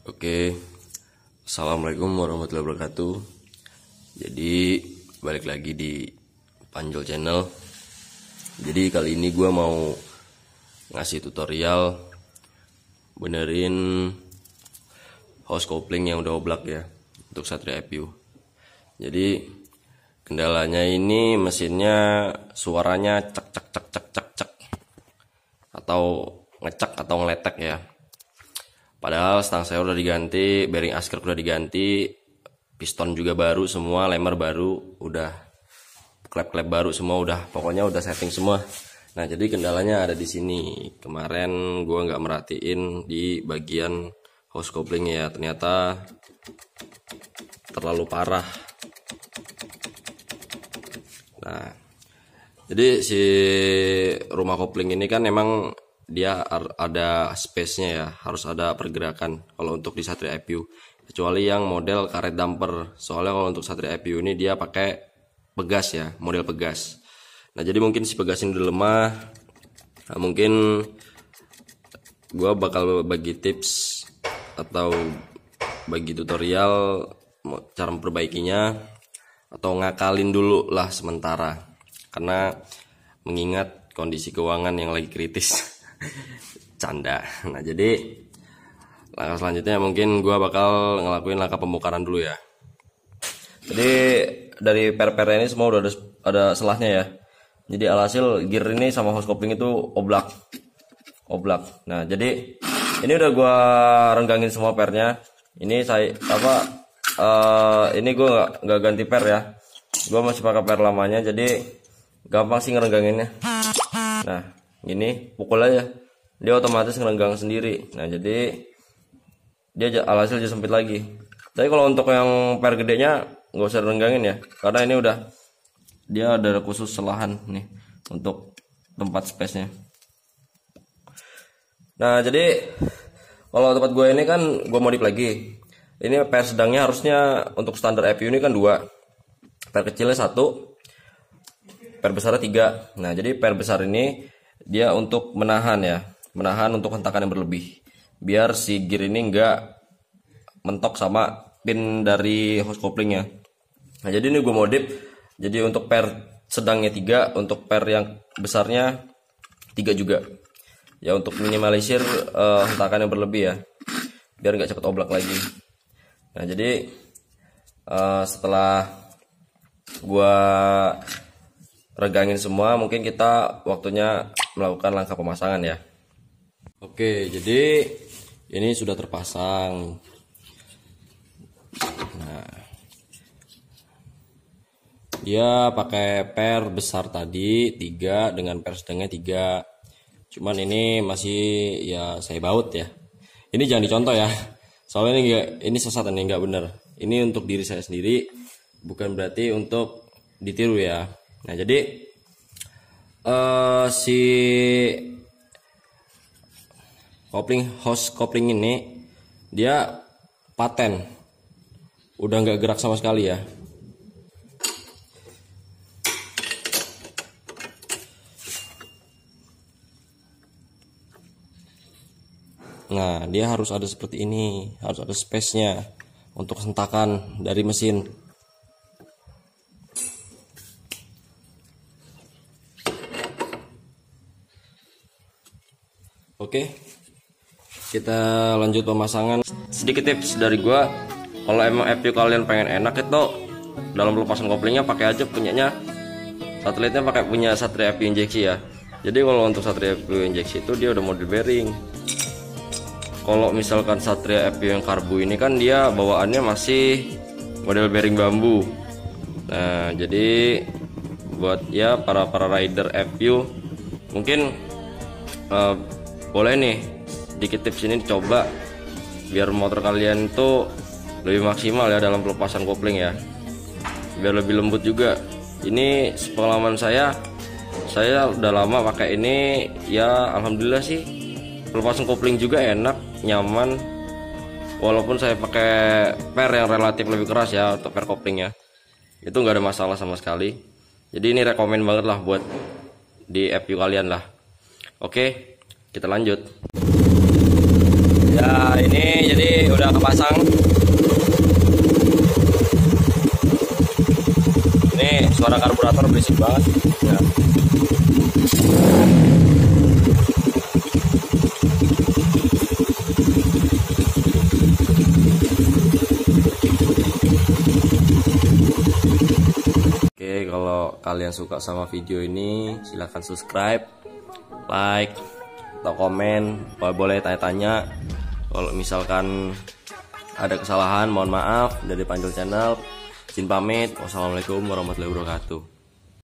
Oke, assalamualaikum warahmatullahi wabarakatuh. Jadi balik lagi di Panjol Channel. Jadi kali ini gue mau ngasih tutorial benerin hose coupling yang udah oblak ya untuk Satria FPU. Jadi kendalanya ini mesinnya suaranya cek cek cek cek cek cek atau ngecek atau ngeletek ya. Padahal stang saya udah diganti, bearing asker udah diganti, piston juga baru semua, lemer baru, udah klep-klep baru semua, pokoknya udah setting semua. Nah jadi kendalanya ada di sini. Kemarin gua nggak merhatiin di bagian hose coupling ya, ternyata terlalu parah. Nah jadi si rumah kopling ini kan emang dia ada space-nya ya, harus ada pergerakan kalau untuk di Satria FPU, kecuali yang model karet damper. Soalnya kalau untuk Satria FPU ini dia pakai pegas ya, model pegas. Nah jadi mungkin si pegas ini udah lemah. Nah, mungkin gua bakal bagi tips atau bagi tutorial cara memperbaikinya atau ngakalin dulu lah sementara, karena mengingat kondisi keuangan yang lagi kritis. Canda. Nah jadi langkah selanjutnya mungkin gua bakal ngelakuin langkah pembongkaran dulu ya. Jadi dari per-per ini semua udah ada selahnya ya. Jadi alhasil gear ini sama hose coupling itu oblak. Nah jadi ini udah gua renggangin semua pernya. Ini ini gua nggak ganti per ya. Gua masih pakai per lamanya, jadi gampang sih ngerengganginnya. Nah ini pukul aja, dia otomatis ngerenggang sendiri. Nah jadi dia alhasil jadi sempit lagi. Tapi kalau untuk yang per gedenya nggak usah renggangin ya, karena ini udah dia ada khusus selahan nih untuk tempat space nya. Nah jadi kalau tempat gue ini kan gue modif lagi. Ini per sedangnya harusnya untuk standar FPU ini kan 2, per kecilnya 1, per besarnya 3. Nah jadi per besar ini dia untuk menahan untuk hentakan yang berlebih, biar si gear ini enggak mentok sama pin dari hose couplingnya. Nah jadi ini gue modif, jadi untuk per sedangnya 3, untuk per yang besarnya 3 juga ya, untuk minimalisir hentakan yang berlebih ya, biar nggak cepet oblak lagi. Nah jadi setelah gue regangin semua, mungkin kita waktunya melakukan langkah pemasangan ya. Oke, jadi ini sudah terpasang. Nah, dia pakai per besar tadi 3 dengan per sedangnya 3. Cuman ini masih ya saya baut ya. Ini jangan dicontoh ya. Soalnya ini sesat, ini nggak bener. Ini untuk diri saya sendiri, bukan berarti untuk ditiru ya. Nah jadi si hose coupling ini dia paten, udah nggak gerak sama sekali ya. Nah dia harus ada seperti ini, harus ada space-nya untuk hentakan dari mesin. Oke, kita lanjut pemasangan. Sedikit tips dari gua, kalau emang FPU kalian pengen enak itu dalam pelepasan koplingnya pakai aja punyanya satelitnya, pakai punya Satria FPU injeksi ya. Jadi kalau untuk Satria FPU injeksi itu dia udah model bearing. Kalau misalkan Satria FPU yang karbu ini kan dia bawaannya masih model bearing bambu. Nah jadi buat ya para rider FPU mungkin boleh nih dikit tips ini dicoba biar motor kalian itu lebih maksimal ya dalam pelepasan kopling ya, biar lebih lembut juga. Ini pengalaman saya udah lama pakai ini ya, alhamdulillah sih pelepasan kopling juga enak, nyaman, walaupun saya pakai per yang relatif lebih keras ya untuk per koplingnya, itu nggak ada masalah sama sekali. Jadi ini rekomen banget lah buat di FPU kalian lah. Oke, kita lanjut. Ya ini jadi udah pasang. Ini suara karburator berisik banget ya. Oke, kalau kalian suka sama video ini silahkan subscribe, like, atau komen. Boleh tanya-tanya. Kalau misalkan ada kesalahan mohon maaf. Dari Panjul Channel izin pamit. Wassalamualaikum warahmatullahi wabarakatuh.